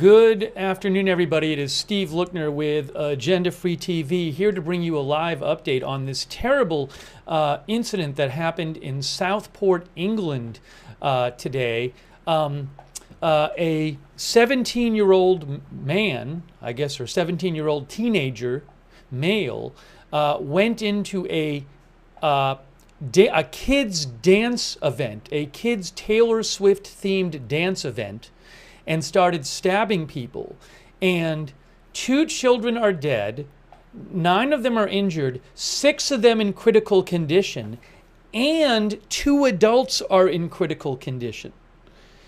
Good afternoon, everybody. It is Steve Lookner with Agenda Free TV, here to bring you a live update on this terrible incident that happened in Southport, England today. A 17-year-old man, I guess, or 17-year-old teenager, male, went into a kids' dance event, a kids' Taylor Swift-themed dance event, and started stabbing people. And 2 children are dead, 9 of them are injured, 6 of them in critical condition, and 2 adults are in critical condition.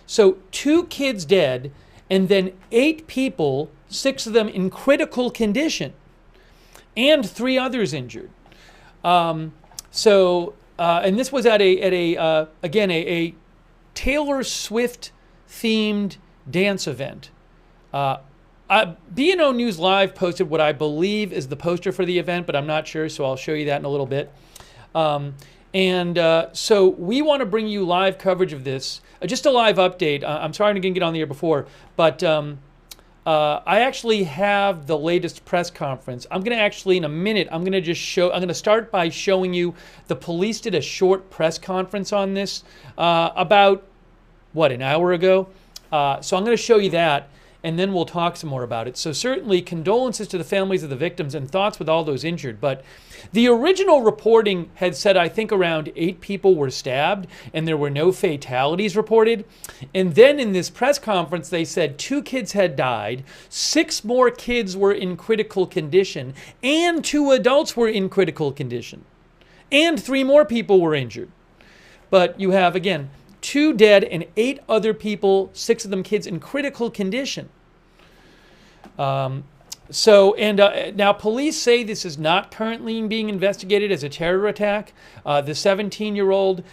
So 2 kids dead, and then 8 people, 6 of them in critical condition, and 3 others injured. And this was at a Taylor Swift themed dance event. B&O News Live posted what I believe is the poster for the event, but I'm not sure, so I'll show you that in a little bit. So we want to bring you live coverage of this, just a live update. I'm sorry I didn't get on the air before, but I actually have the latest press conference. I'm going to actually, in a minute, I'm going to start by showing you the police did a short press conference on this about, an hour ago? So I'm going to show you that, and then we'll talk some more about it. So certainly condolences to the families of the victims and thoughts with all those injured. But the original reporting had said, I think, around 8 people were stabbed, and there were no fatalities reported. And then in this press conference, they said 2 kids had died, 6 more kids were in critical condition, and 2 adults were in critical condition, and 3 more people were injured. But you have, again, 2 dead and 8 other people, 6 of them kids, in critical condition. Now police say this is not currently being investigated as a terror attack. The 17-year-old,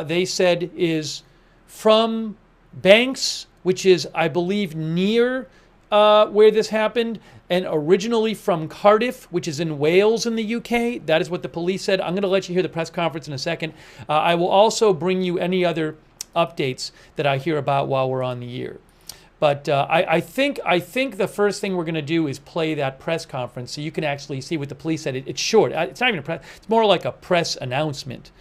they said, is from Banks, which is, I believe, near where this happened, and originally from Cardiff, which is in Wales in the UK. That is what the police said. I'm going to let you hear the press conference in a second. I will also bring you any other updates that I hear about while we're on the air. But I think the first thing we're going to do is play that press conference so you can actually see what the police said. It's short. It's not even a press. It's more like a press announcement.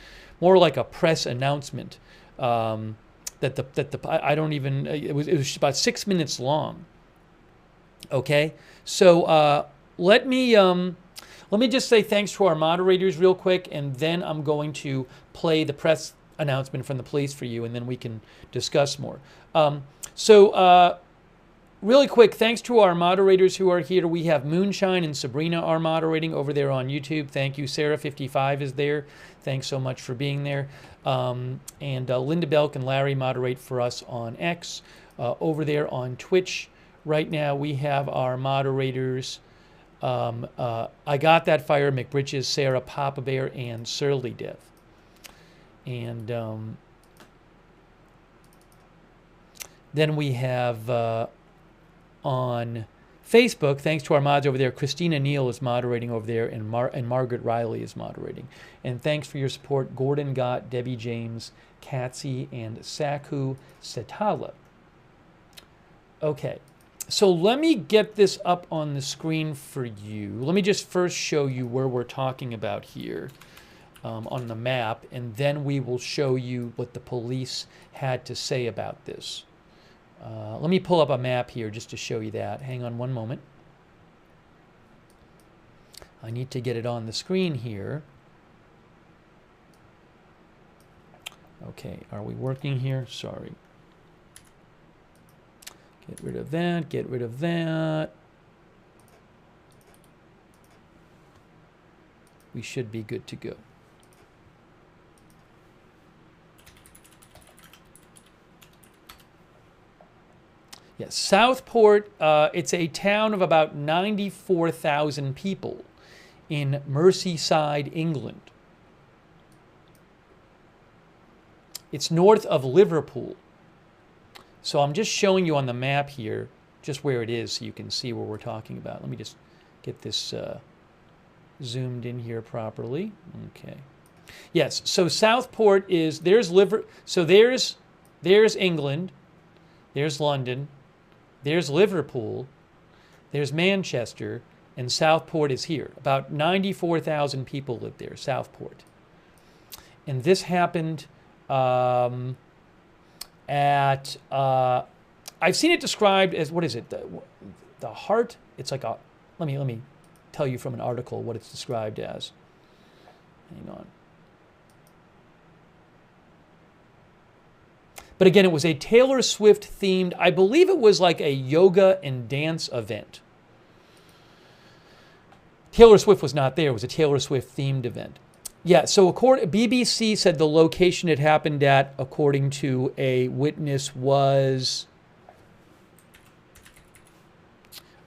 More like a press announcement. I don't even. It was about 6 minutes long. Okay. So let me just say thanks to our moderators real quick, and then I'm going to play the press announcement from the police for you, and then we can discuss more. Really quick, thanks to our moderators who are here. We have Moonshine and Sabrina are moderating over there on YouTube. Thank you. Sarah55 is there. Thanks so much for being there. And Linda Belk and Larry moderate for us on X. Over there on Twitch right now, we have our moderators. I Got That Fire, McBritches, Sarah, Papa Bear, and Surly Dev. And then we have on Facebook, thanks to our mods over there, Christina Neal is moderating over there, and Margaret Riley is moderating. And thanks for your support, Gordon Gott, Debbie James, Katsy, and Saku Setala. Okay, so let me get this up on the screen for you. Let me just first show you where we're talking about here. On the map, and then we will show you what the police had to say about this. Let me pull up a map here just to show you that. Hang on one moment. I need to get it on the screen here. Okay, are we working here? Sorry. Get rid of that, get rid of that. We should be good to go. Yes, Southport, it's a town of about 94,000 people in Merseyside, England. It's north of Liverpool. So I'm just showing you on the map here just where it is so you can see where we're talking about. Let me just get this zoomed in here properly. Okay. Yes, so Southport is, there's England, there's London, There's Liverpool, there's Manchester, and Southport is here. About 94,000 people live there, Southport. And this happened at, I've seen it described as, what is it? The heart, it's like a, let me tell you from an article what it's described as. Hang on. But again, it was a Taylor Swift themed, I believe it was like a yoga and dance event. Taylor Swift was not there. It was a Taylor Swift themed event. Yeah, so BBC said the location it happened at, according to a witness, was...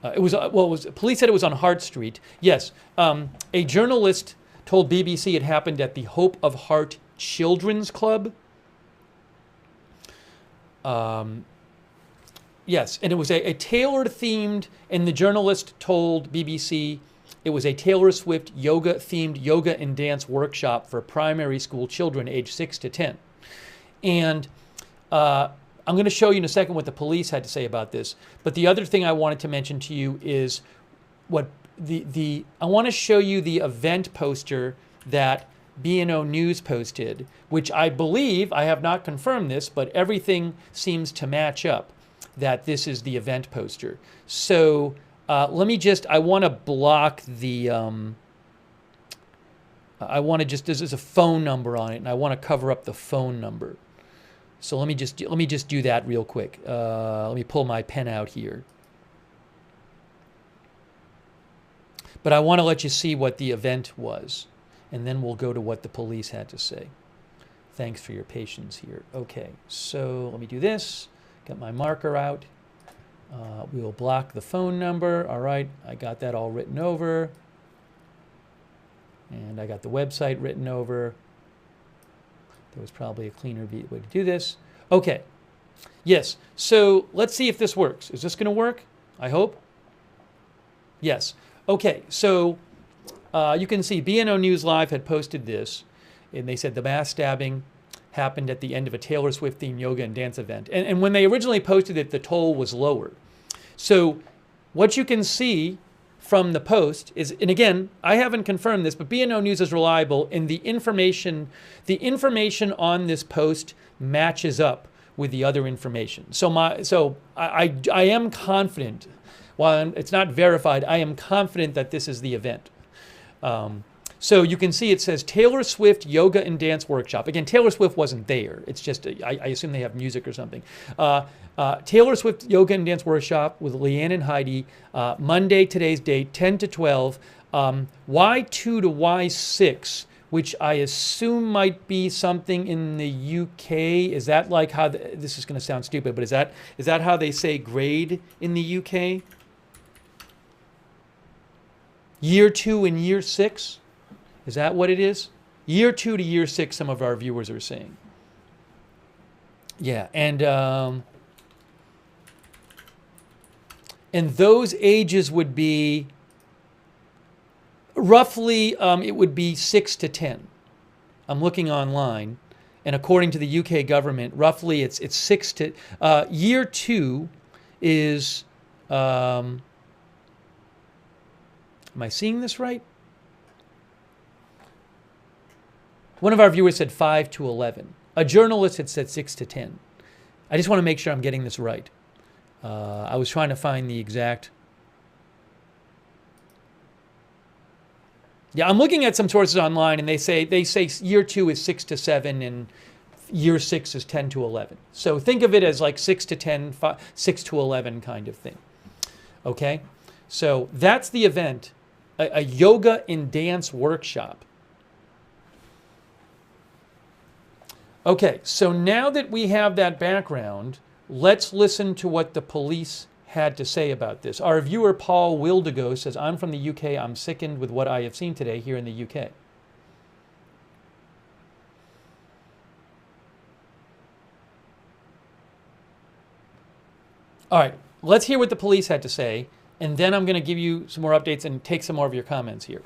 police said it was on Hart Street. Yes, a journalist told BBC it happened at the Hope of Heart Children's Club. Yes, and it was a Taylor-themed, and the journalist told BBC it was a Taylor Swift yoga-themed yoga and dance workshop for primary school children aged 6 to 10. And I'm going to show you in a second what the police had to say about this. But the other thing I wanted to mention to you is what I want to show you the event poster that B&O News posted, which I believe, I have not confirmed this, but everything seems to match up that this is the event poster. So let me just, I want to block the, I want to just, there's a phone number on it, and I want to cover up the phone number. So let me just do that real quick. Let me pull my pen out here. But I want to let you see what the event was, and then we'll go to what the police had to say. Thanks for your patience here. Okay, so let me do this. Get my marker out. We will block the phone number. All right, I got that all written over. And I got the website written over. There was probably a cleaner way to do this. Okay, yes, so let's see if this works. Is this going to work? I hope. Yes. Okay, so you can see B&O News Live had posted this, and they said the mass stabbing happened at the end of a Taylor Swift-themed yoga and dance event. And when they originally posted it, the toll was lower. So what you can see from the post is, and again, I haven't confirmed this, but B&O News is reliable, and the information on this post matches up with the other information. So I am confident, while it's not verified, I am confident that this is the event. So you can see it says Taylor Swift Yoga and Dance Workshop. Again, Taylor Swift wasn't there. It's just, I assume they have music or something. Taylor Swift Yoga and Dance Workshop with Leanne and Heidi, Monday, today's date, 10 to 12, Y2 to Y6, which I assume might be something in the UK. Is that like how, this is going to sound stupid, but is that how they say grade in the UK? Year 2 and year 6? Is that what it is? Year 2 to year 6, some of our viewers are saying. Yeah, and those ages would be roughly, it would be 6 to 10. I'm looking online, and according to the UK government, roughly it's 6 to, year 2 is, am I seeing this right? One of our viewers said 5 to 11. A journalist had said 6 to 10. I just want to make sure I'm getting this right. I was trying to find the exact. Yeah, I'm looking at some sources online, and they say year 2 is 6 to 7 and year 6 is 10 to 11. So think of it as like 6 to 10, 6 to 11 kind of thing. Okay? So that's the event, a yoga and dance workshop. Okay, so now that we have that background, let's listen to what the police had to say about this. Our viewer, Paul Wildigo, says, I'm from the UK. I'm sickened with what I have seen today here in the UK. All right, let's hear what the police had to say, and then I'm going to give you some more updates and take some more of your comments here.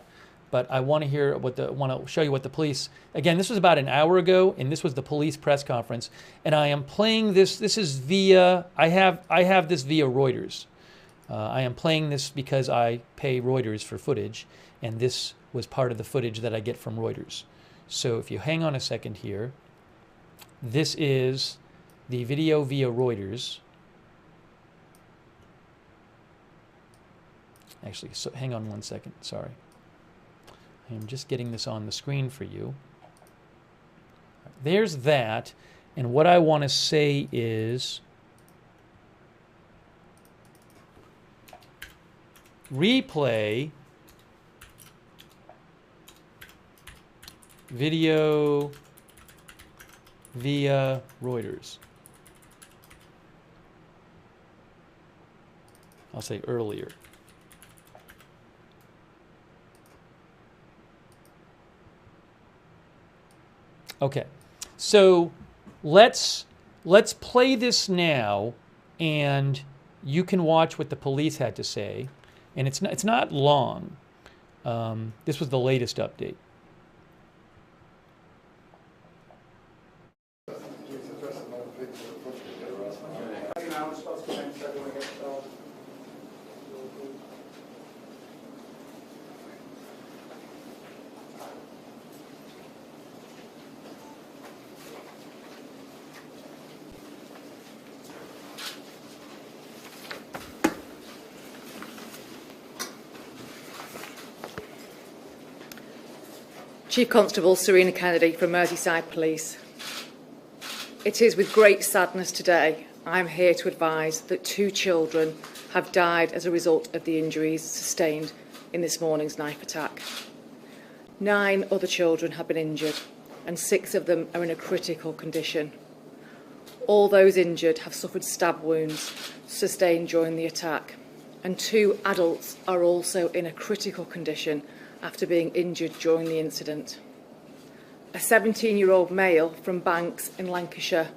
but I want to hear want to show you what the police. Again, this was about an hour ago, and this was the police press conference. And I am playing this. This is via. I have this via Reuters. I am playing this because I pay Reuters for footage, and this was part of the footage that I get from Reuters. So if you hang on a second here, this is the video via Reuters. Actually, so hang on one second. Sorry. I'm just getting this on the screen for you. There's that. And what I want to say is replay video via Reuters. I'll say earlier. Okay, so let's play this now, and you can watch what the police had to say. And it's not long. This was the latest update. Chief Constable Serena Kennedy from Merseyside Police. It is with great sadness today I am here to advise that 2 children have died as a result of the injuries sustained in this morning's knife attack. 9 other children have been injured, and 6 of them are in a critical condition. All those injured have suffered stab wounds sustained during the attack, and 2 adults are also in a critical condition after being injured during the incident. A 17-year-old male from Banks in Lancashire,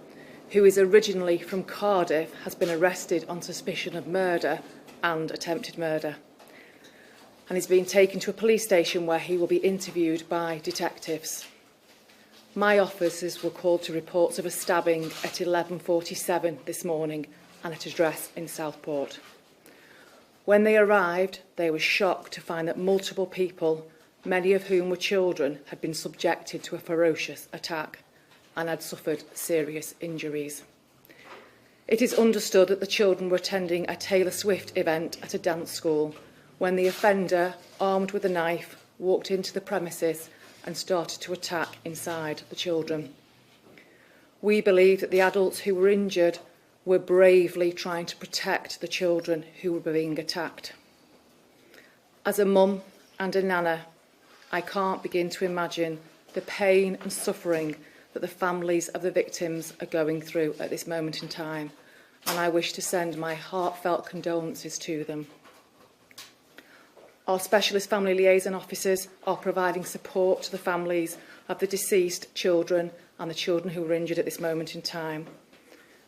who is originally from Cardiff, has been arrested on suspicion of murder and attempted murder, and is being taken to a police station where he will be interviewed by detectives. My officers were called to reports of a stabbing at 11:47 this morning and at an address in Southport. When they arrived, they were shocked to find that multiple people, many of whom were children, had been subjected to a ferocious attack and had suffered serious injuries. It is understood that the children were attending a Taylor Swift event at a dance school when the offender, armed with a knife, walked into the premises and started to attack inside the children. We believe that the adults who were injured were bravely trying to protect the children who were being attacked. As a mum and a nana, I can't begin to imagine the pain and suffering that the families of the victims are going through at this moment in time, and I wish to send my heartfelt condolences to them. Our specialist family liaison officers are providing support to the families of the deceased children and the children who were injured at this moment in time.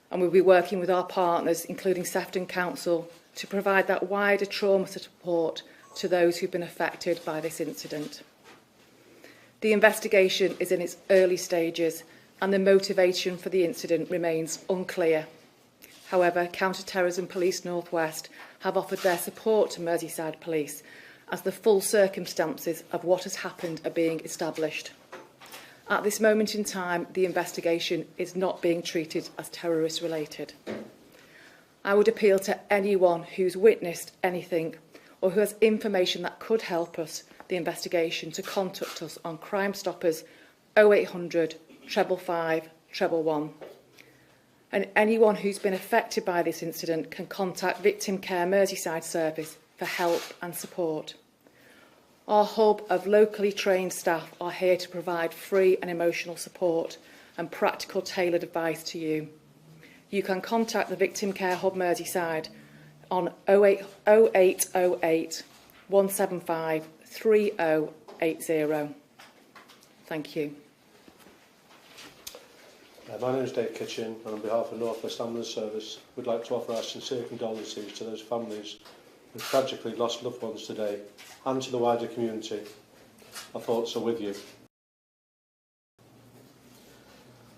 And we'll be working with our partners, including Sefton Council, to provide that wider trauma support to those who've been affected by this incident. The investigation is in its early stages and the motivation for the incident remains unclear. However, Counter-Terrorism Police North West have offered their support to Merseyside Police as the full circumstances of what has happened are being established. At this moment in time, the investigation is not being treated as terrorist-related. I would appeal to anyone who's witnessed anything or who has information that could help us, the investigation, to contact us on Crime Stoppers 0800 555 111. And anyone who's been affected by this incident can contact Victim Care Merseyside Service for help and support. Our hub of locally trained staff are here to provide free and emotional support and practical tailored advice to you. You can contact the Victim Care Hub Merseyside on 0808 175 3080. Thank you. My name is Dave Kitchen, and on behalf of North West Ambulance Service, we'd like to offer our sincere condolences to those families who tragically lost loved ones today and to the wider community. our thoughts are with you.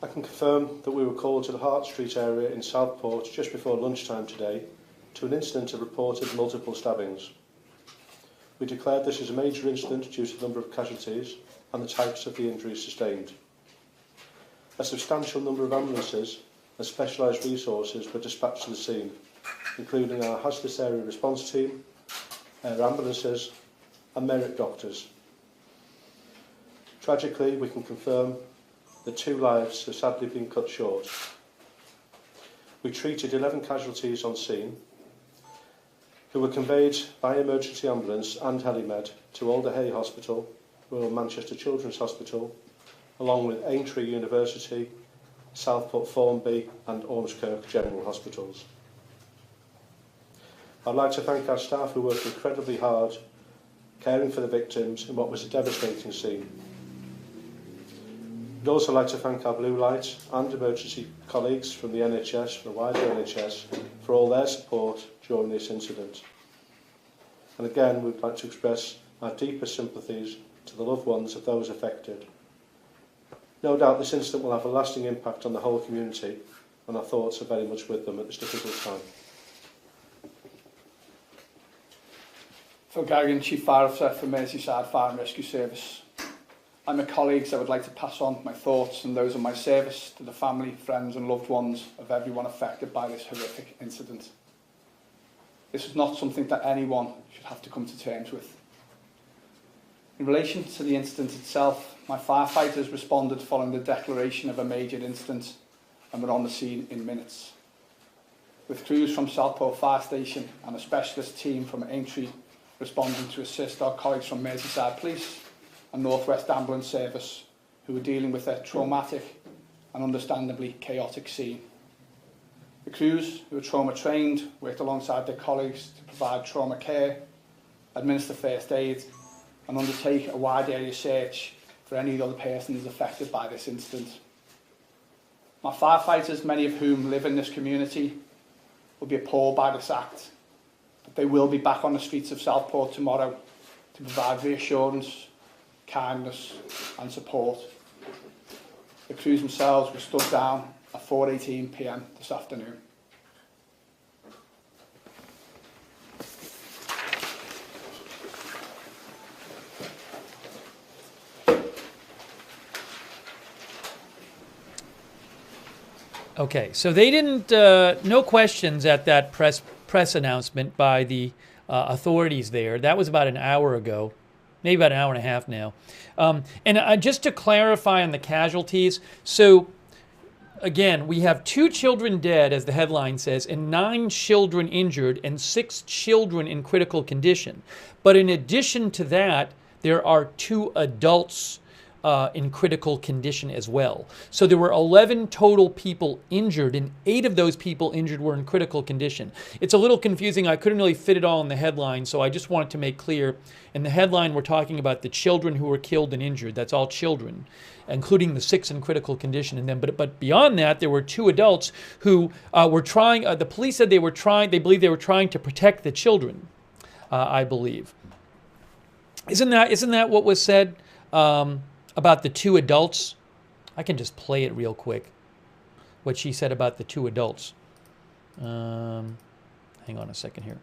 I can confirm that we were called to the Hart Street area in Southport just before lunchtime today to an incident of reported multiple stabbings. We declared this as a major incident due to the number of casualties and the types of the injuries sustained. A substantial number of ambulances and specialised resources were dispatched to the scene, including our hazardous area response team, air ambulances and merit doctors. Tragically, we can confirm that 2 lives have sadly been cut short. We treated 11 casualties on scene, who were conveyed by emergency ambulance and helimed to Alder Hey Hospital, Royal Manchester Children's Hospital, along with Aintree University, Southport Formby and Ormskirk General Hospitals. I'd like to thank our staff who worked incredibly hard, caring for the victims in what was a devastating scene. I'd also like to thank our Blue Light and emergency colleagues from the NHS, from the wider NHS, for all their support during this incident. And again, we'd like to express our deepest sympathies to the loved ones of those affected. No doubt this incident will have a lasting impact on the whole community, and our thoughts are very much with them at this difficult time. Phil Garrigan, Chief Fire Officer for Merseyside Fire and Rescue Service. And my colleagues, I would like to pass on my thoughts and those of my service to the family, friends and loved ones of everyone affected by this horrific incident. This is not something that anyone should have to come to terms with. In relation to the incident itself, my firefighters responded following the declaration of a major incident and were on the scene in minutes. With crews from Southport Fire Station and a specialist team from Aintree responding to assist our colleagues from Merseyside Police and North West Ambulance Service, who were dealing with a traumatic and understandably chaotic scene. The crews, who were trauma trained, worked alongside their colleagues to provide trauma care, administer first aid and undertake a wide area search for any other persons affected by this incident. My firefighters, many of whom live in this community, will be appalled by this act, but they will be back on the streets of Southport tomorrow to provide reassurance, kindness and support. The crews themselves were stood down at 4:18 p.m. this afternoon. Okay, so they didn't, no questions at that press announcement by the authorities there. That was about an hour ago, maybe about an hour and a half now. And just to clarify on the casualties, so again, we have 2 children dead, as the headline says, and 9 children injured and 6 children in critical condition. But in addition to that, there are 2 adults in critical condition as well. So there were 11 total people injured, and 8 of those people injured were in critical condition. It's a little confusing. I couldn't really fit it all in the headline, so I just wanted to make clear. In the headline, we're talking about the children who were killed and injured. That's all children, including the 6 in critical condition. And then, but beyond that, there were 2 adults who were trying. The police said they were trying. They believe they were trying to protect the children. I believe. Isn't that what was said? About the 2 adults? I can just play it real quick, what she said about the 2 adults. Hang on a second here.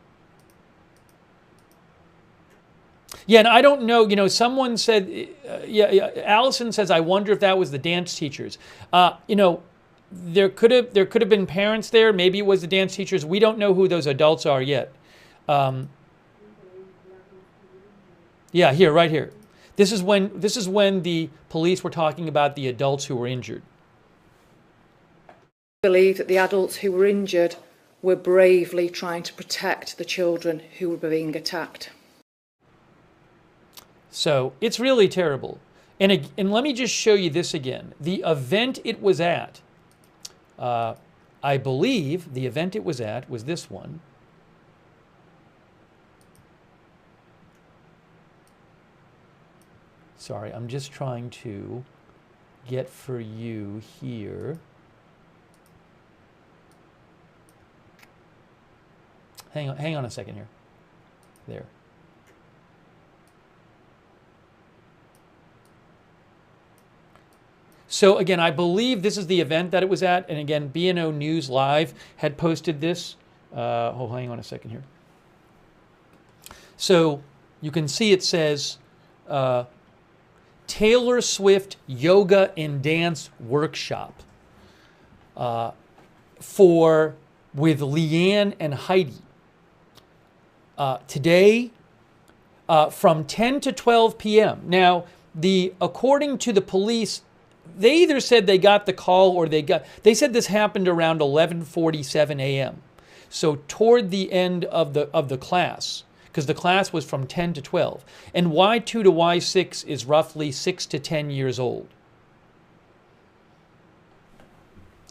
Yeah, and I don't know, someone said, Allison says, I wonder if that was the dance teachers. There could have been parents there. Maybe it was the dance teachers. We don't know who those adults are yet. Yeah, right here. This is when the police were talking about the adults who were injured. I believe that the adults who were injured were bravely trying to protect the children who were being attacked. So it's really terrible. And let me just show you this again. The event it was at, I believe the event it was at was this one. Sorry, I'm just trying to get for you here. Hang on a second here. There. So again, I believe this is the event that it was at. And again, B&O News Live had posted this. Hang on a second here. So you can see it says Taylor Swift Yoga and Dance Workshop with Leanne and Heidi. Today from 10 to 12 p.m. Now, according to the police, they either said they got the call or they said this happened around 11:47 a.m. So toward the end of the class, because the class was from 10 to 12. And Y2 to Y6 is roughly 6 to 10 years old.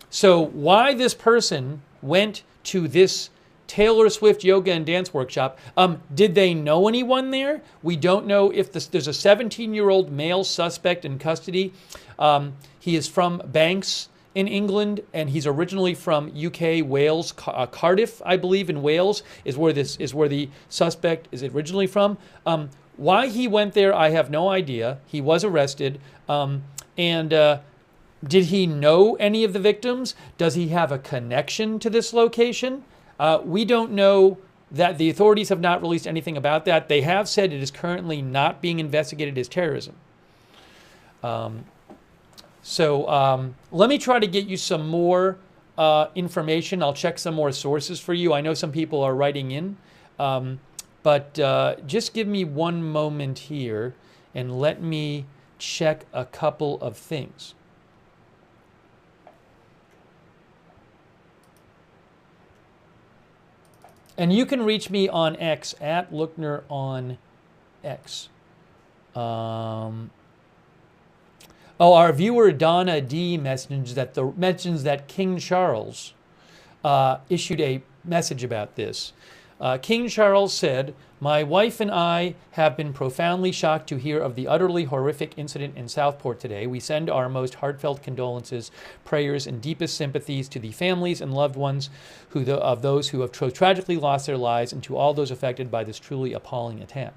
So why this person went to this Taylor Swift Yoga and Dance Workshop, did they know anyone there? We don't know if there's a 17-year-old male suspect in custody. He is from Banks in England, and he's originally from UK, Wales, Cardiff, I believe, in Wales is where the suspect is originally from. Why he went there, I have no idea. He was arrested, and did he know any of the victims? Does he have a connection to this location? We don't know. That the authorities have not released anything about that. They have said it is currently not being investigated as terrorism. So let me try to get you some more information. I'll check some more sources for you. I know some people are writing in, but just give me one moment here and let me check a couple of things. And you can reach me on X, at Lookner on X. Our viewer Donna D mentions that King Charles issued a message about this. King Charles said, "My wife and I have been profoundly shocked to hear of the utterly horrific incident in Southport today. We send our most heartfelt condolences, prayers, and deepest sympathies to the families and loved ones of those who have tragically lost their lives and to all those affected by this truly appalling attack."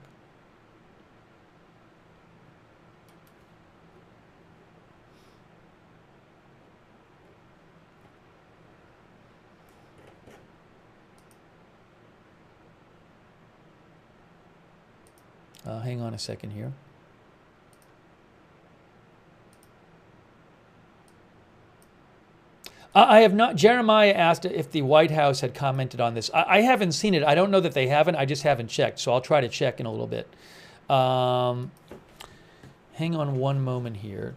Hang on a second here. I have not. Jeremiah asked if the White House had commented on this. I haven't seen it. I don't know that they haven't. I just haven't checked. So I'll try to check in a little bit. Hang on one moment here.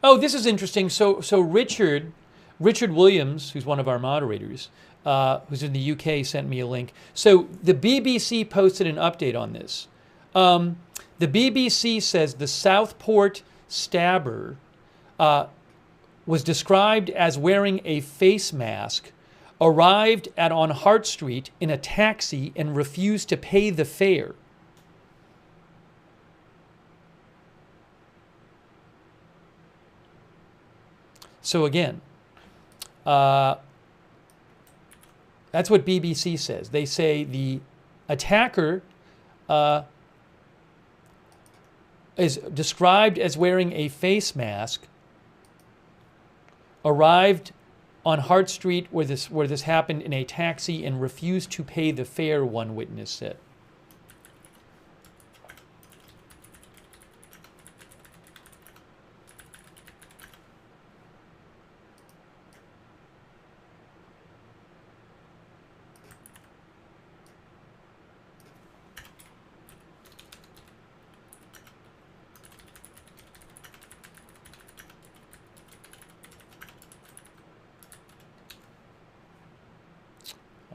Oh, this is interesting. So Richard Williams, who's one of our moderators, who's in the UK, sent me a link. So the BBC posted an update on this. The BBC says the Southport stabber was described as wearing a face mask, arrived on Hart Street in a taxi and refused to pay the fare. So again, that's what BBC says. They say the attacker is described as wearing a face mask, arrived on Hart Street where this happened in a taxi and refused to pay the fare, one witness said.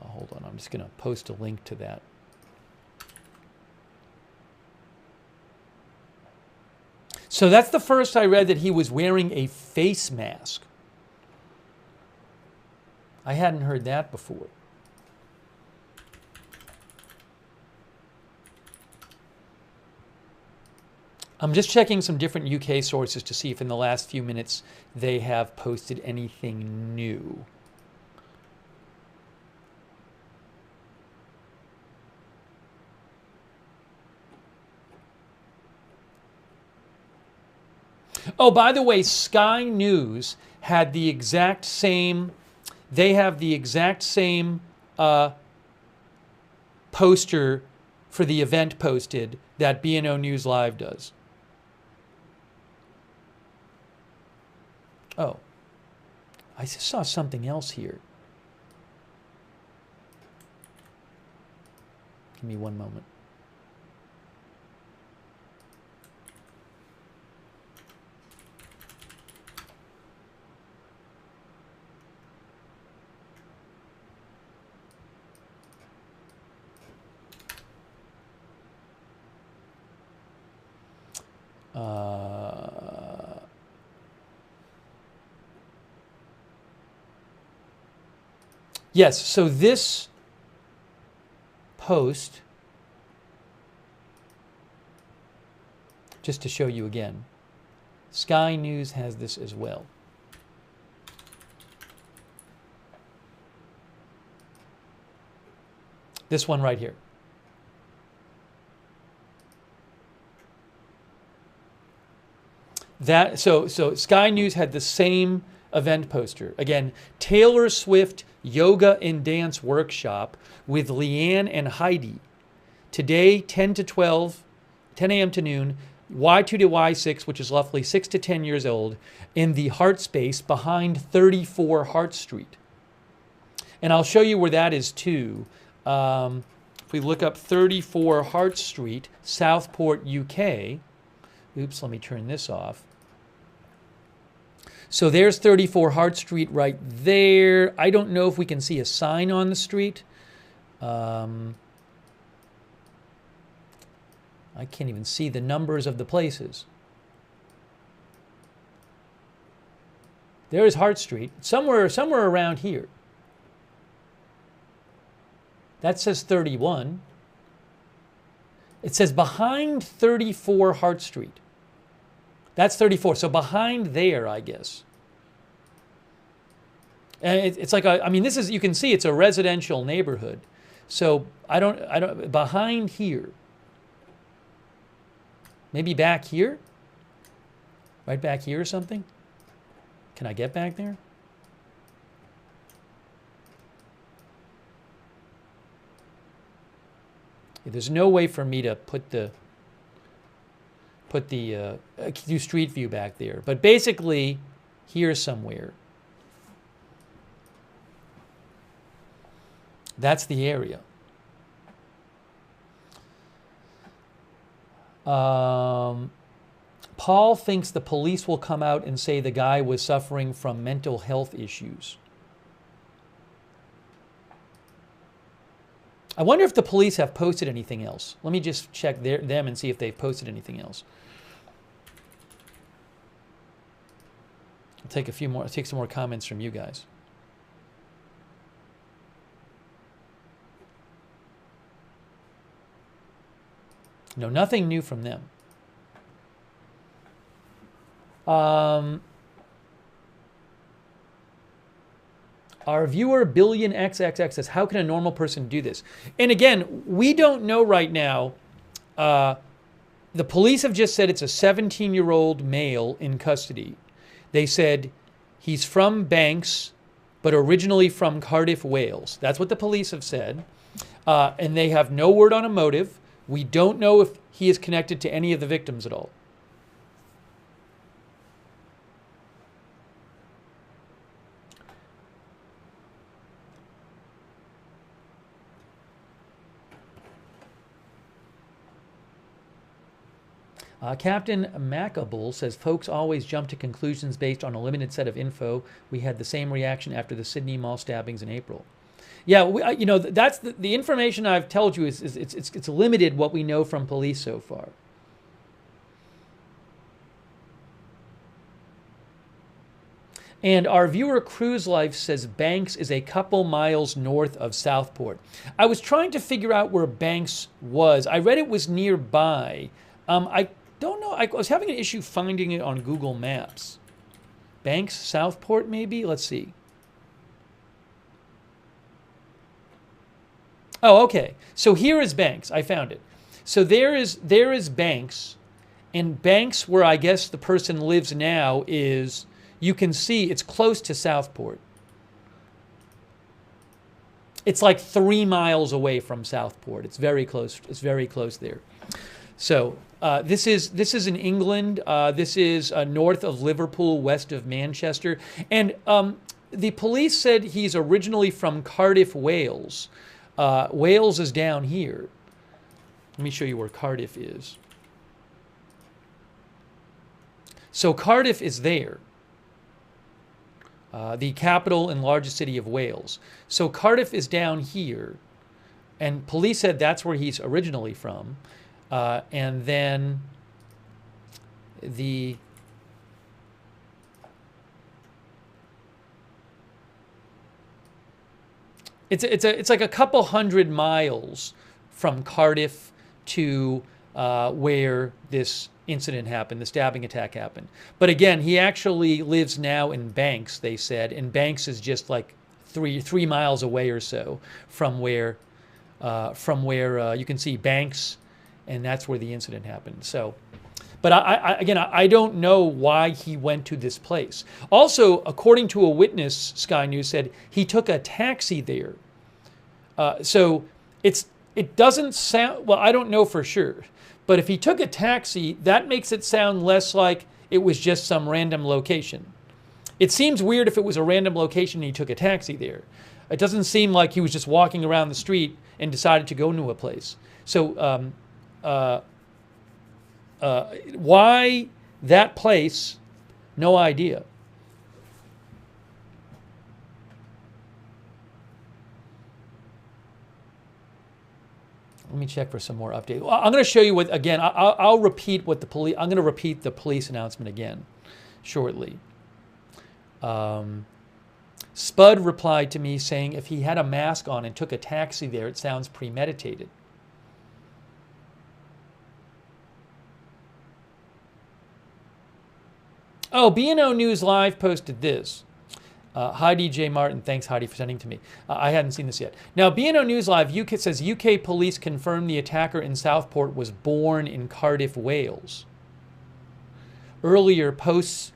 Hold on, I'm just going to post a link to that. So that's the first I read, that he was wearing a face mask. I hadn't heard that before. I'm just checking some different UK sources to see if in the last few minutes they have posted anything new. Oh, by the way, Sky News had the exact same, they have the exact same poster for the event posted that B&O News Live does. Oh, I just saw something else here. Give me one moment. Yes, so this post, just to show you again, Sky News has this as well. This one right here. So Sky News had the same event poster. Again, Taylor Swift Yoga and Dance Workshop with Leanne and Heidi. Today, 10 a.m. to noon, Y2 to Y6, which is roughly 6 to 10 years old, in the Hart space behind 34 Hart Street. And I'll show you where that is too. If we look up 34 Hart Street, Southport, UK. Oops, let me turn this off. So there's 34 Hart Street right there. I don't know if we can see a sign on the street. I can't even see the numbers of the places. There's Hart Street, somewhere around here. That says 31. It says behind 34 Hart Street. That's 34. So behind there, I guess. And it's like I mean, this is, you can see it's a residential neighborhood. So I don't behind here. Maybe back here? Right back here or something? Can I get back there? There's no way for me to do street view back there. But basically, here somewhere. That's the area. Paul thinks the police will come out and say the guy was suffering from mental health issues. I wonder if the police have posted anything else. Let me just check them and see if they've posted anything else. I'll take some more comments from you guys. No, nothing new from them. Our viewer Billion XXX says, how can a normal person do this? And again, we don't know right now. The police have just said it's a 17-year-old male in custody. They said he's from Banks, but originally from Cardiff, Wales. That's what the police have said. And they have no word on a motive. We don't know if he is connected to any of the victims at all. Captain Macable says, folks always jump to conclusions based on a limited set of info. We had the same reaction after the Sydney Mall stabbings in April. Yeah, that's the information I've told you is it's limited what we know from police so far. And our viewer Cruise Life says Banks is a couple miles north of Southport. I was trying to figure out where Banks was. I read it was nearby. don't know. I was having an issue finding it on Google Maps. Banks, Southport, maybe? Let's see. Oh, okay. So here is Banks. I found it. So there is Banks, and Banks, where I guess the person lives now, is, you can see it's close to Southport. It's like 3 miles away from Southport. It's very close. It's very close there. So this is in England. This is north of Liverpool, west of Manchester, and the police said he's originally from Cardiff, Wales. Wales is down here. Let me show you where Cardiff is. So Cardiff is there. The capital and largest city of Wales. So Cardiff is down here, and police said that's where he's originally from. And then it's like a couple 100 miles from Cardiff to where this incident happened, the stabbing attack happened. But again, he actually lives now in Banks, they said, and Banks is just like three miles away or so from where you can see Banks, and that's where the incident happened. So, but I don't know why he went to this place. Also, according to a witness, Sky News said he took a taxi there. So it doesn't sound, well, I don't know for sure. But if he took a taxi, that makes it sound less like it was just some random location. It seems weird if it was a random location and he took a taxi there. It doesn't seem like he was just walking around the street and decided to go into a place. So why that place? No idea. Let me check for some more updates. I'm going to show you what, again, I'll repeat what the police, I'm going to repeat the police announcement again shortly. Spud replied to me saying if he had a mask on and took a taxi there, it sounds premeditated. Oh, B&O News Live posted this. Hi, DJ Martin. Thanks, Heidi, for sending to me. I hadn't seen this yet. Now, B&O News Live UK says UK police confirmed the attacker in Southport was born in Cardiff, Wales. Earlier, posts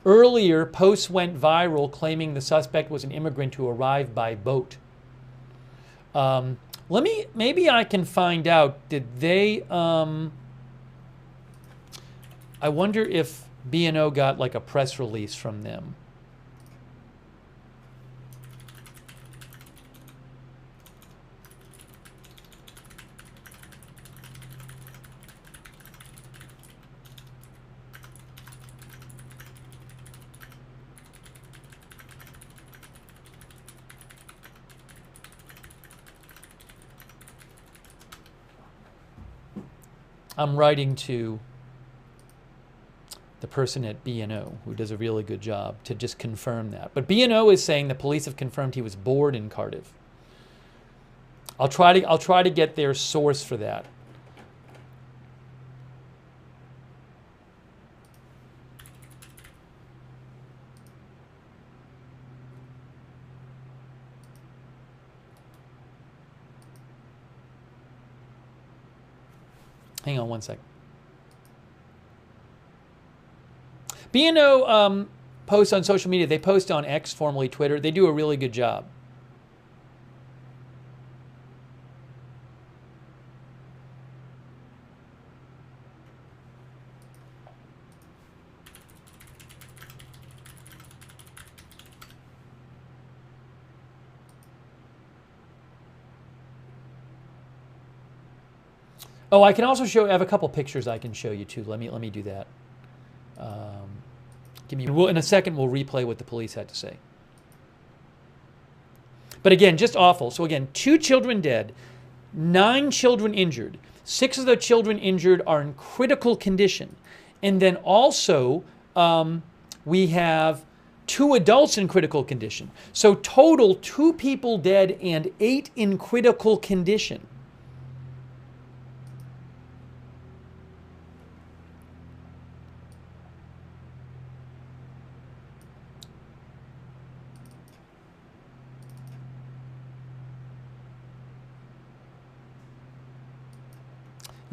went viral claiming the suspect was an immigrant who arrived by boat. Maybe I can find out, did they, I wonder if B&O got like a press release from them. I'm writing to the person at B&O who does a really good job to just confirm that. But B&O is saying the police have confirmed he was born in Cardiff. I'll try to get their source for that. Hang on one second. B&O posts on social media. They post on X, formerly Twitter. They do a really good job. Oh, I can also show. I have a couple pictures I can show you too. Let me do that. In a second, we'll replay what the police had to say. But again, just awful. So again, 2 children dead, 9 children injured. 6 of the children injured are in critical condition, and then also we have 2 adults in critical condition. So total 2 people dead and 8 in critical condition.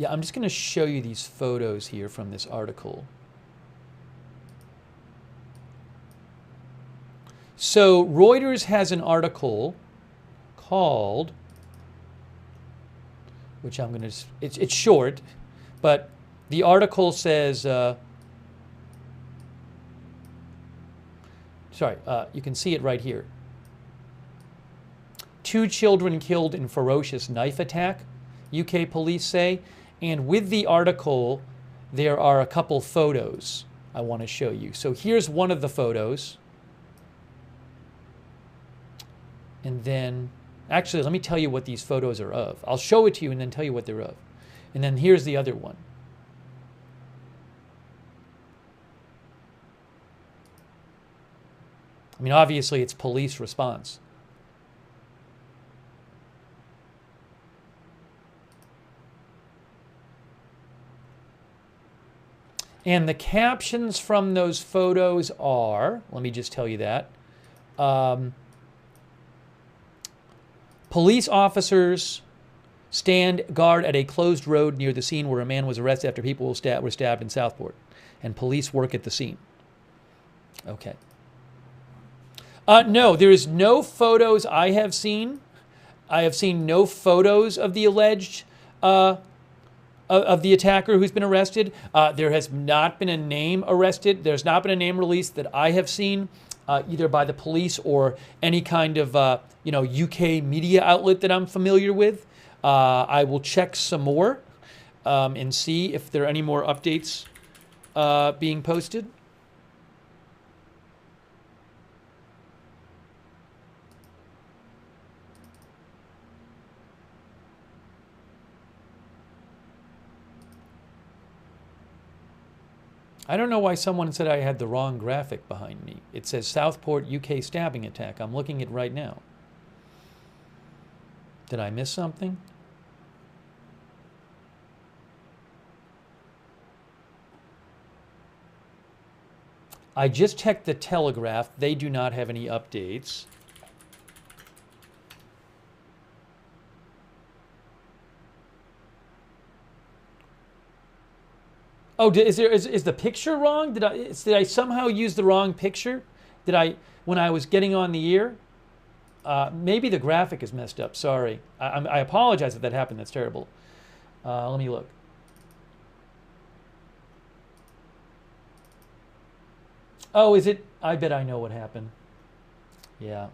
Yeah, I'm just going to show you these photos here from this article. So Reuters has an article called, which I'm going to, it's short, but the article says, you can see it right here. 2 children killed in ferocious knife attack, UK police say. And with the article, there are a couple photos I want to show you. So here's one of the photos. And then, actually, let me tell you what these photos are of. I'll show it to you and then tell you what they're of. And then here's the other one. I mean, obviously, it's police response. And the captions from those photos are, let me just tell you that, police officers stand guard at a closed road near the scene where a man was arrested after people were stabbed in Southport. And police work at the scene. Okay. No, there is no photos I have seen. I have seen no photos of the alleged of the attacker who's been arrested. There has not been a name arrested. There's not been a name released that I have seen, either by the police or any kind of UK media outlet that I'm familiar with. I will check some more and see if there are any more updates being posted. I don't know why someone said I had the wrong graphic behind me. It says Southport UK stabbing attack. I'm looking at it right now. Did I miss something? I just checked the Telegraph. They do not have any updates. Oh, is the picture wrong? Did I somehow use the wrong picture? Did I, when I was getting on the air? Maybe the graphic is messed up. Sorry. I apologize if that happened. That's terrible. Let me look. Oh, is it? I bet I know what happened. Yeah,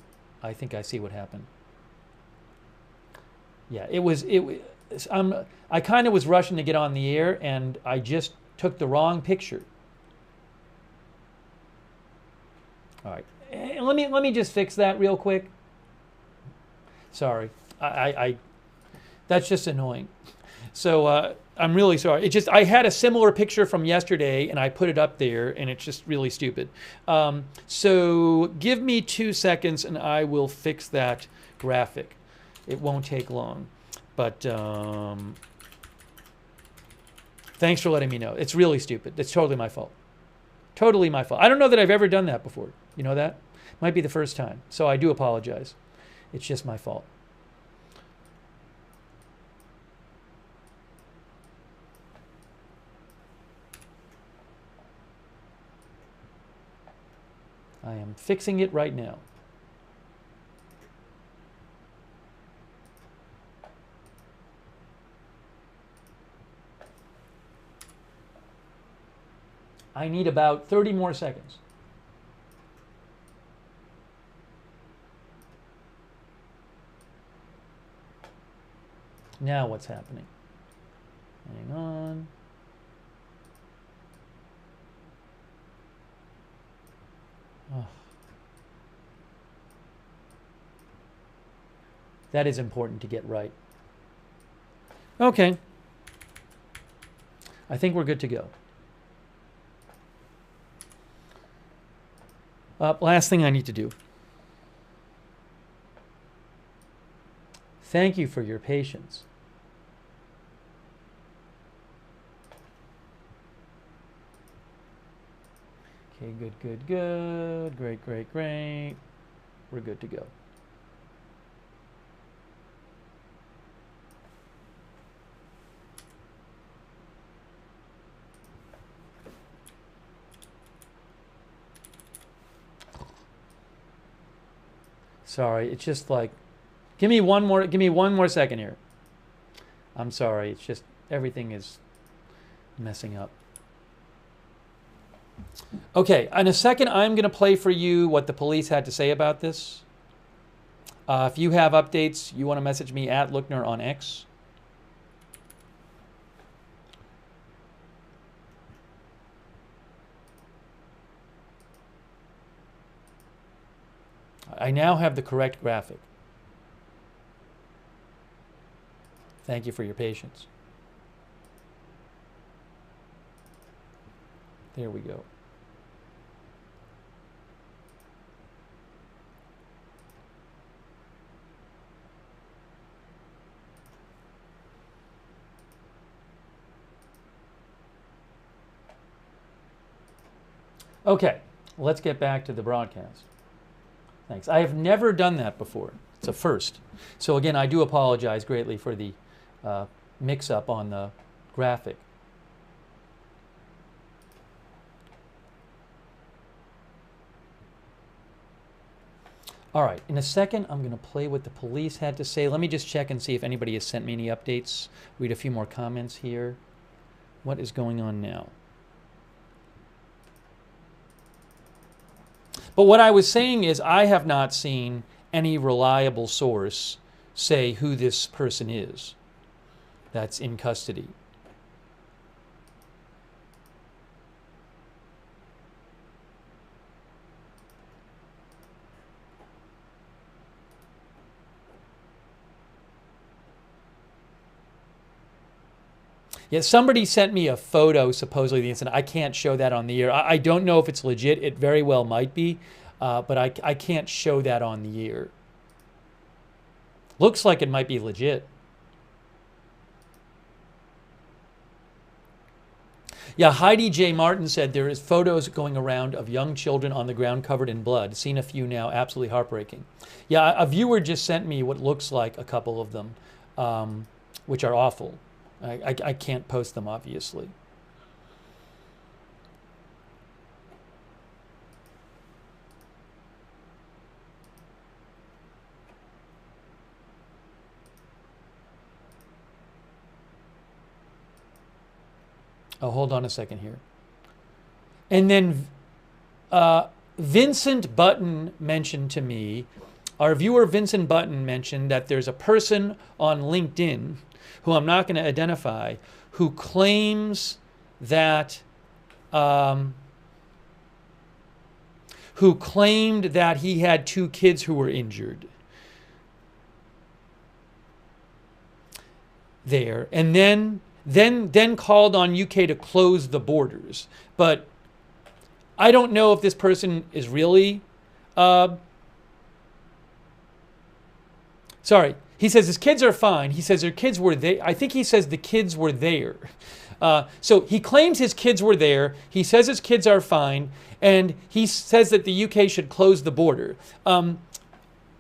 I think I see what happened. Yeah, I kind of was rushing to get on the air, and I just took the wrong picture. All right, let me just fix that real quick. Sorry, that's just annoying. So I'm really sorry. I had a similar picture from yesterday, and I put it up there, and it's just really stupid. So give me 2 seconds, and I will fix that graphic. It won't take long, but thanks for letting me know. It's really stupid. It's totally my fault. Totally my fault. I don't know that I've ever done that before. You know that? Might be the first time. So I do apologize. It's just my fault. I am fixing it right now. I need about 30 more seconds. Now what's happening? Hang on. Oh. That is important to get right. Okay. I think we're good to go. Last thing I need to do. Thank you for your patience. Okay, good. Great. We're good to go. sorry. It's just like, give me one more second here. I'm sorry. It's just everything is messing up. Okay, in a second, I'm going to play for you what the police had to say about this. If you have updates, you want to message me at Lookner on X. I now have the correct graphic. Thank you for your patience. There we go. Okay, let's get back to the broadcast. Thanks. I have never done that before. It's a first. So again, I do apologize greatly for the mix-up on the graphic. All right, in a second, I'm going to play what the police had to say. Let me just check and see if anybody has sent me any updates. Read a few more comments here. What is going on now? But what I was saying is I have not seen any reliable source say who this person is that's in custody. Yeah, somebody sent me a photo, supposedly the incident. I can't show that on the air. I don't know if it's legit. It very well might be, but I can't show that on the air. Looks like it might be legit. Yeah, Heidi J. Martin said there is photos going around of young children on the ground covered in blood. Seen a few now, absolutely heartbreaking. Yeah, a viewer just sent me what looks like a couple of them, which are awful. I can't post them, obviously. Oh, hold on a second here. And then Vincent Button mentioned to me, our viewer Vincent Button mentioned that there's a person on LinkedIn who I'm not going to identify, who claims that who claimed that he had 2 kids who were injured there, and then called on UK to close the borders. But I don't know if this person is really sorry. He says his kids are fine. He says their kids were there. I think he says the kids were there. So he claims his kids were there. He says his kids are fine. And he says that the UK should close the border. I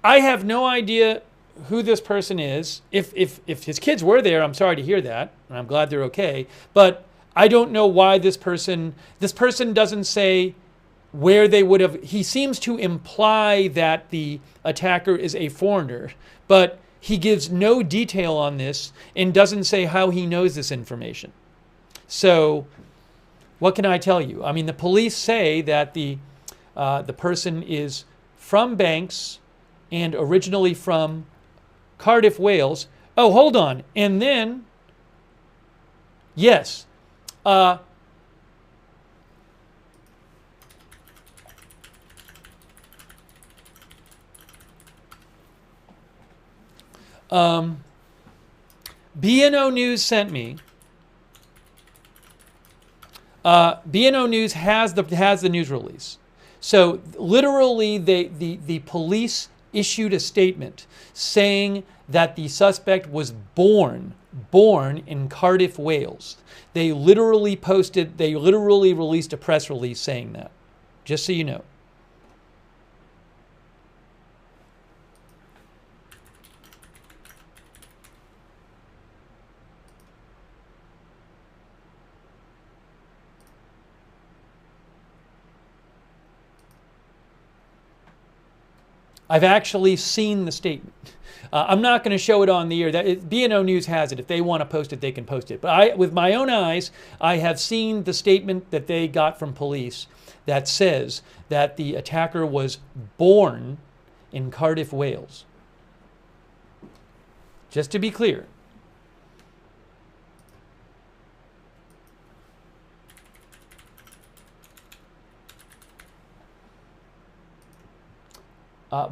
have no idea who this person is. If his kids were there, I'm sorry to hear that. And I'm glad they're okay. But I don't know why this person doesn't say where they would have. He seems to imply that the attacker is a foreigner. But he gives no detail on this and doesn't say how he knows this information. So what can I tell you? I mean, the police say that the person is from Banks and originally from Cardiff, Wales. Oh, hold on. And then, yes. BNO News sent me. BNO News has the news release. So literally, the police issued a statement saying that the suspect was born in Cardiff, Wales. They literally released a press release saying that. Just so you know. I've actually seen the statement. I'm not going to show it on the air. B&O News has it. If they want to post it, they can post it. But with my own eyes, I have seen the statement that they got from police that says that the attacker was born in Cardiff, Wales. Just to be clear.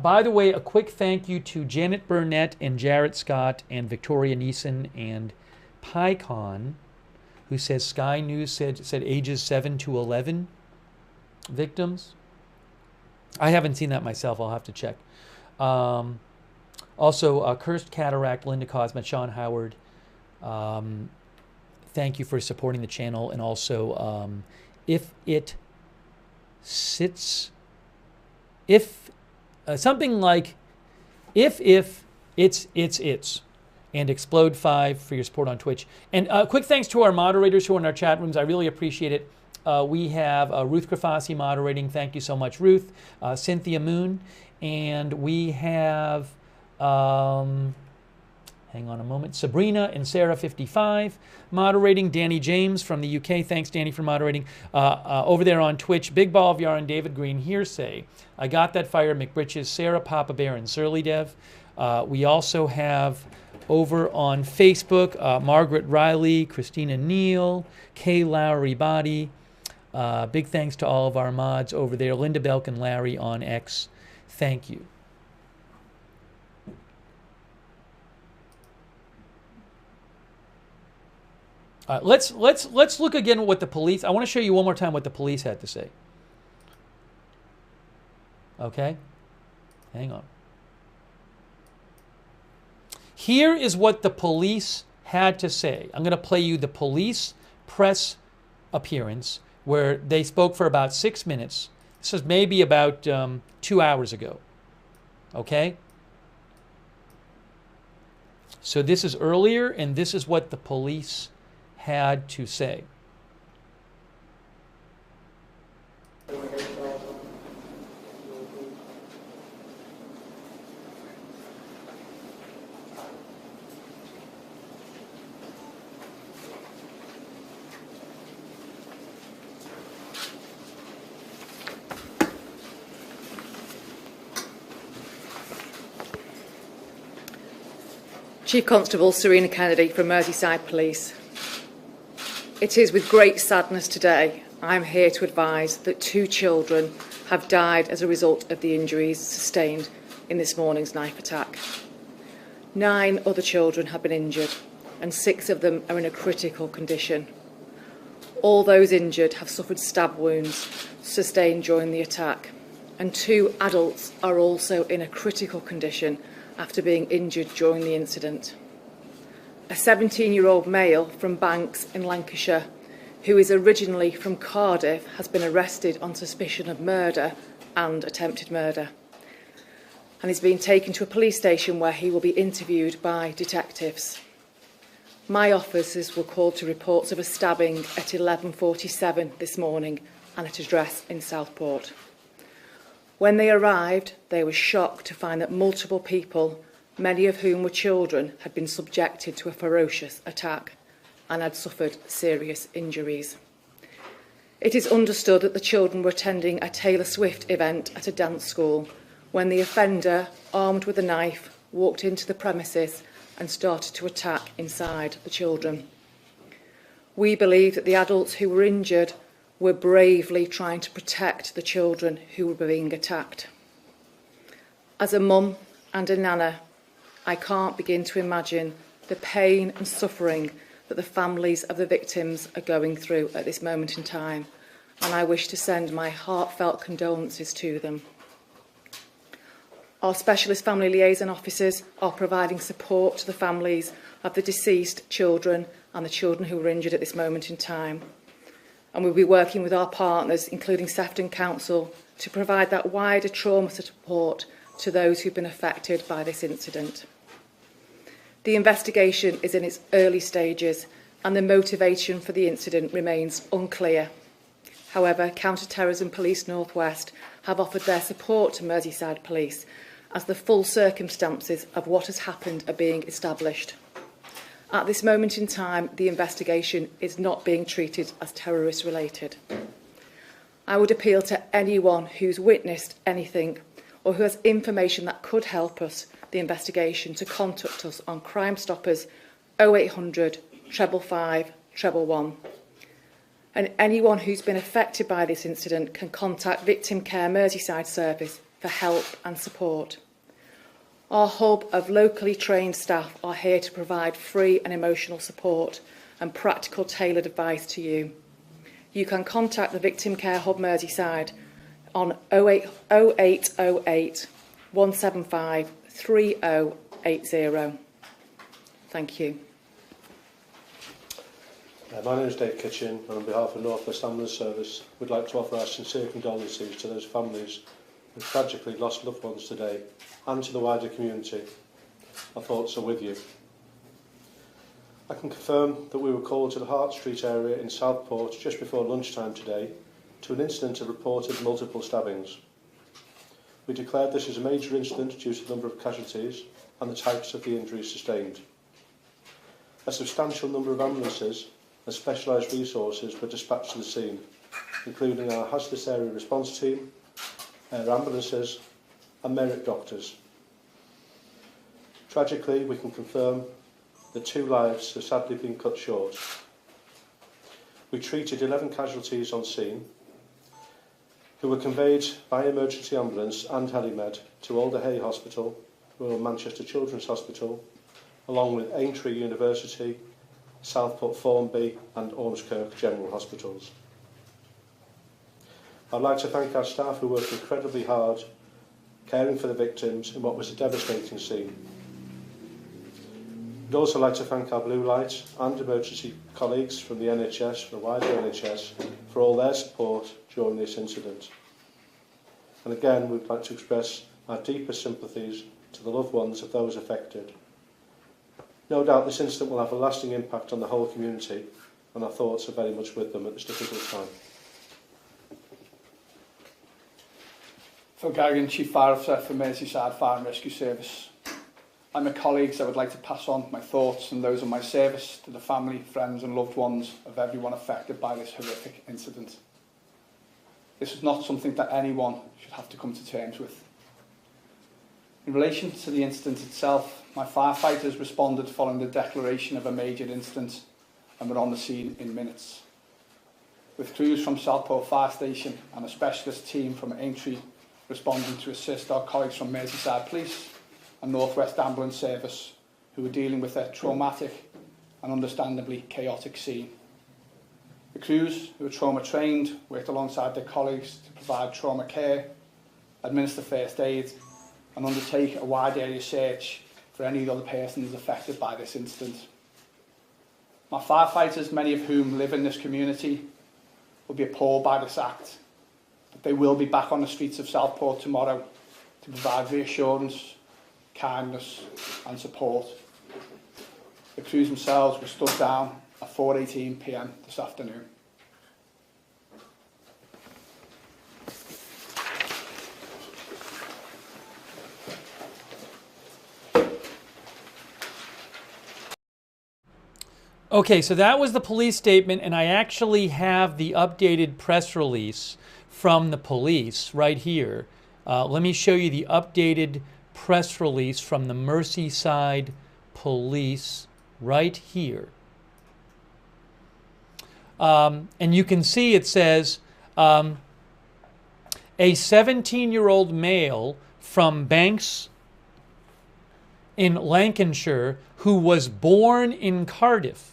By the way, a quick thank you to Janet Burnett and Jarrett Scott and Victoria Neeson and PyCon, who says Sky News said ages 7 to 11 victims. I haven't seen that myself. I'll have to check. Also, Cursed Cataract, Linda Cosmet, Sean Howard. Thank you for supporting the channel. And also, something like if it's and Explode 5 for your support on Twitch. And quick thanks to our moderators who are in our chat rooms. I really appreciate it. We have Ruth Grafasi moderating. Thank you so much, Ruth. Cynthia Moon. And we have, hang on a moment, Sabrina and Sarah55 moderating. Danny James from the UK. Thanks, Danny, for moderating. Over there on Twitch, Big Ball of Yarn, David Green, Hearsay. I Got That Fire, McBritches, Sarah, Papa Bear, and Surly Dev. We also have over on Facebook, Margaret Riley, Christina Neal, Kay Lowry Body. Big thanks to all of our mods over there. Linda Belk and Larry on X. Thank you. Let's look again at what the police. I want to show you one more time what the police had to say. Okay? Hang on. Here is what the police had to say. I'm going to play you the police press appearance where they spoke for about 6 minutes. This is maybe about 2 hours ago. Okay? So this is earlier, and this is what the police had to say. Chief Constable Serena Kennedy from Merseyside Police. It is with great sadness today I am here to advise that 2 children have died as a result of the injuries sustained in this morning's knife attack. 9 other children have been injured and 6 of them are in a critical condition. All those injured have suffered stab wounds sustained during the attack, and 2 adults are also in a critical condition after being injured during the incident. A 17-year-old male from Banks in Lancashire, who is originally from Cardiff, has been arrested on suspicion of murder and attempted murder, and is being taken to a police station where he will be interviewed by detectives. My officers were called to reports of a stabbing at 11:47 this morning and at a address in Southport. When they arrived, they were shocked to find that multiple people, many of whom were children, had been subjected to a ferocious attack and had suffered serious injuries. It is understood that the children were attending a Taylor Swift event at a dance school when the offender, armed with a knife, walked into the premises and started to attack inside the children. We believe that the adults who were injured were bravely trying to protect the children who were being attacked. As a mum and a nana, I can't begin to imagine the pain and suffering that the families of the victims are going through at this moment in time, and I wish to send my heartfelt condolences to them. Our specialist family liaison officers are providing support to the families of the deceased children and the children who were injured at this moment in time. And we'll be working with our partners, including Sefton Council, to provide that wider trauma support to those who've been affected by this incident. The investigation is in its early stages and the motivation for the incident remains unclear. However, Counter-Terrorism Police North West have offered their support to Merseyside Police as the full circumstances of what has happened are being established. At this moment in time, the investigation is not being treated as terrorist-related. I would appeal to anyone who's witnessed anything or who has information that could help us, the investigation, to contact us on Crime Stoppers 0800 555 111. And anyone who's been affected by this incident can contact Victim Care Merseyside Service for help and support. Our hub of locally trained staff are here to provide free and emotional support and practical tailored advice to you. You can contact the Victim Care Hub Merseyside on 0808 175 3080. Thank you. My name is Dave Kitchen, and on behalf of North West Ambulance Service, we'd like to offer our sincere condolences to those families who tragically lost loved ones today, and to the wider community. Our thoughts are with you. I can confirm that we were called to the Hart Street area in Southport just before lunchtime today to an incident of reported multiple stabbings. We declared this as a major incident due to the number of casualties and the types of the injuries sustained. A substantial number of ambulances and specialised resources were dispatched to the scene, including our hazardous area response team, air ambulances and merit doctors. Tragically, we can confirm that 2 lives have sadly been cut short. We treated 11 casualties on scene, who were conveyed by emergency ambulance and helimed to Alder Hey Hospital, Royal Manchester Children's Hospital, along with Aintree University, Southport Formby and Ormskirk General Hospitals. I'd like to thank our staff who worked incredibly hard, caring for the victims in what was a devastating scene. I'd also like to thank our Blue Light and emergency colleagues from the NHS, from the wider NHS, for all their support during this incident. And again, we'd like to express our deepest sympathies to the loved ones of those affected. No doubt this incident will have a lasting impact on the whole community, and our thoughts are very much with them at this difficult time. Phil Garrigan, Chief Fire Officer for Merseyside Fire and Rescue Service. I'm a colleague, so I would like to pass on my thoughts and those of my service to the family, friends and loved ones of everyone affected by this horrific incident. This is not something that anyone should have to come to terms with. In relation to the incident itself, my firefighters responded following the declaration of a major incident and were on the scene in minutes. With crews from Southport Fire Station and a specialist team from Aintree responding to assist our colleagues from Merseyside Police and North West Ambulance Service, who were dealing with a traumatic and understandably chaotic scene. The crews, who were trauma trained, worked alongside their colleagues to provide trauma care, administer first aid and undertake a wide area search for any other persons affected by this incident. My firefighters, many of whom live in this community, will be appalled by this act, but they will be back on the streets of Southport tomorrow to provide reassurance, kindness and support. The crews themselves were stood down at 4:18 p.m. this afternoon. Okay, so that was the police statement, and I actually have the updated press release from the police right here. Let me show you the updated press release from the Merseyside Police right here. And you can see it says, a 17-year-old male from Banks in Lancashire who was born in Cardiff.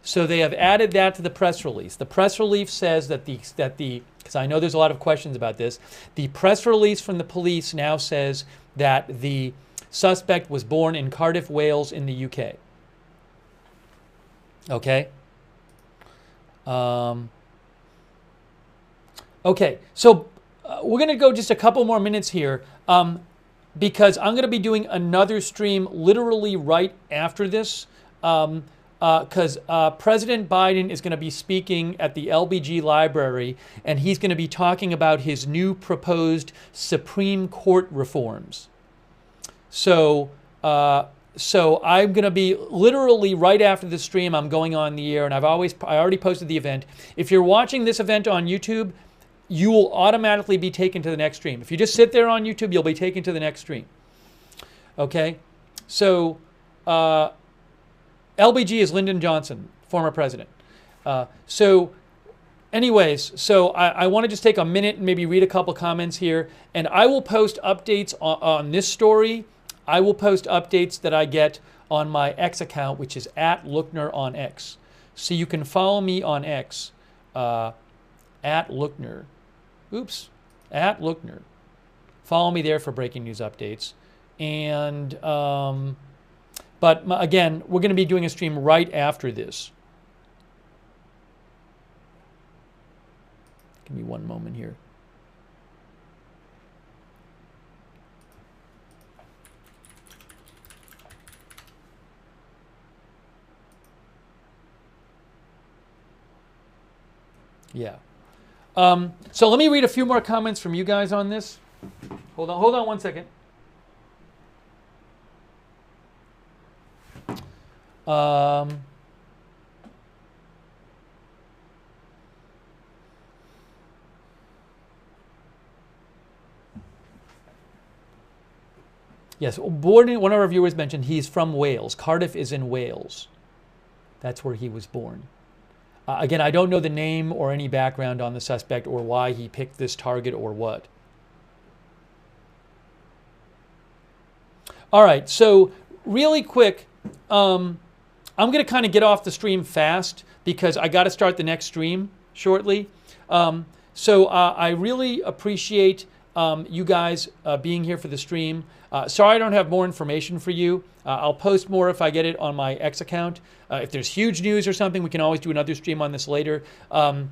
So they have added that to the press release. The press release says that because I know there's a lot of questions about this, the press release from the police now says that the suspect was born in Cardiff, Wales in the UK. Okay? Okay, so we're going to go just a couple more minutes here because I'm going to be doing another stream literally right after this. Because President Biden is going to be speaking at the LBG Library, and he's going to be talking about his new proposed Supreme Court reforms. So I'm going to be literally right after the stream, I'm going on the air, and I already posted the event. If you're watching this event on YouTube, you will automatically be taken to the next stream. If you just sit there on YouTube, you'll be taken to the next stream. Okay? So LBG is Lyndon Johnson, former president. Anyways, I want to just take a minute and maybe read a couple comments here, and I will post updates on this story. I will post updates that I get on my X account, which is @Lookner on X. So you can follow me on X, @Lookner. Oops, @Lookner. Follow me there for breaking news updates. And but again, we're going to be doing a stream right after this. Give me one moment here. Yeah. So let me read a few more comments from you guys on this. Hold on 1 second. Yes, one of our viewers mentioned he's from Wales. Cardiff is in Wales. That's where he was born. Again, I don't know the name or any background on the suspect or why he picked this target or what. All right, so really quick, I'm going to kind of get off the stream fast because I got to start the next stream shortly. I really appreciate you guys being here for the stream. Sorry I don't have more information for you. I'll post more if I get it on my X account. If there's huge news or something, we can always do another stream on this later. Again,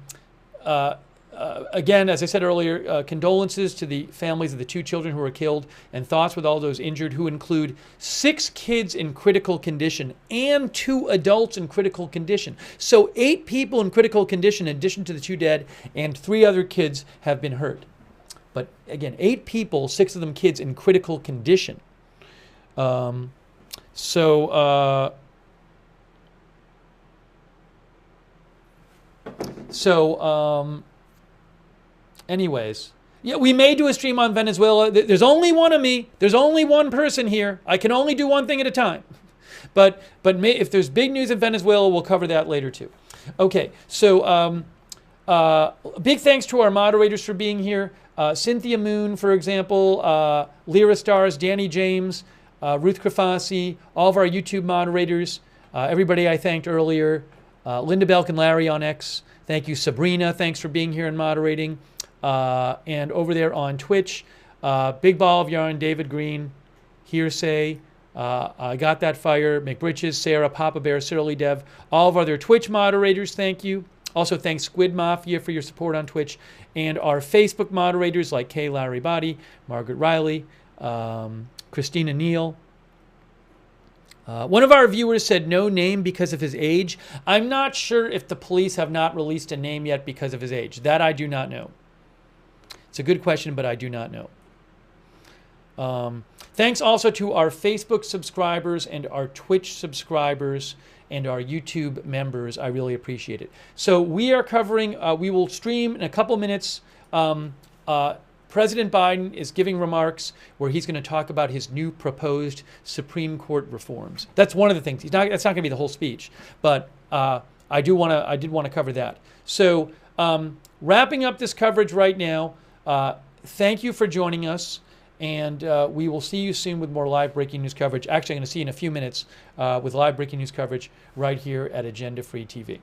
as I said earlier, condolences to the families of the 2 children who were killed and thoughts with all those injured, who include 6 kids in critical condition and 2 adults in critical condition. So 8 people in critical condition in addition to the 2 dead, and 3 other kids have been hurt. But again, 8 people, 6 of them kids in critical condition. Anyways, yeah, we may do a stream on Venezuela. There's only one of me. There's only one person here. I can only do one thing at a time. But if there's big news in Venezuela, we'll cover that later too. Okay, so big thanks to our moderators for being here. Cynthia Moon, for example, Lyra Stars, Danny James, Ruth Krafasi, all of our YouTube moderators, everybody I thanked earlier, Linda Belk and Larry on X. Thank you, Sabrina. Thanks for being here and moderating. And over there on Twitch, Big Ball of Yarn, David Green, Hearsay, I Got That Fire, McBritches, Sarah, Papa Bear, Surly Dev, all of our other Twitch moderators, thank you. Also, thanks Squid Mafia for your support on Twitch, and our Facebook moderators like Kay Larry Body, Margaret Riley, Christina Neal. One of our viewers said no name because of his age. I'm not sure if the police have not released a name yet because of his age. That I do not know. It's a good question, but I do not know. Thanks also to our Facebook subscribers and our Twitch subscribers and our YouTube members. I really appreciate it. So we are covering, we will stream in a couple minutes. President Biden is giving remarks where he's going to talk about his new proposed Supreme Court reforms. That's one of the things. That's not going to be the whole speech, but I did want to cover that. So wrapping up this coverage right now, thank you for joining us. And we will see you soon with more live breaking news coverage. Actually, I'm going to see you in a few minutes with live breaking news coverage right here at Agenda Free TV.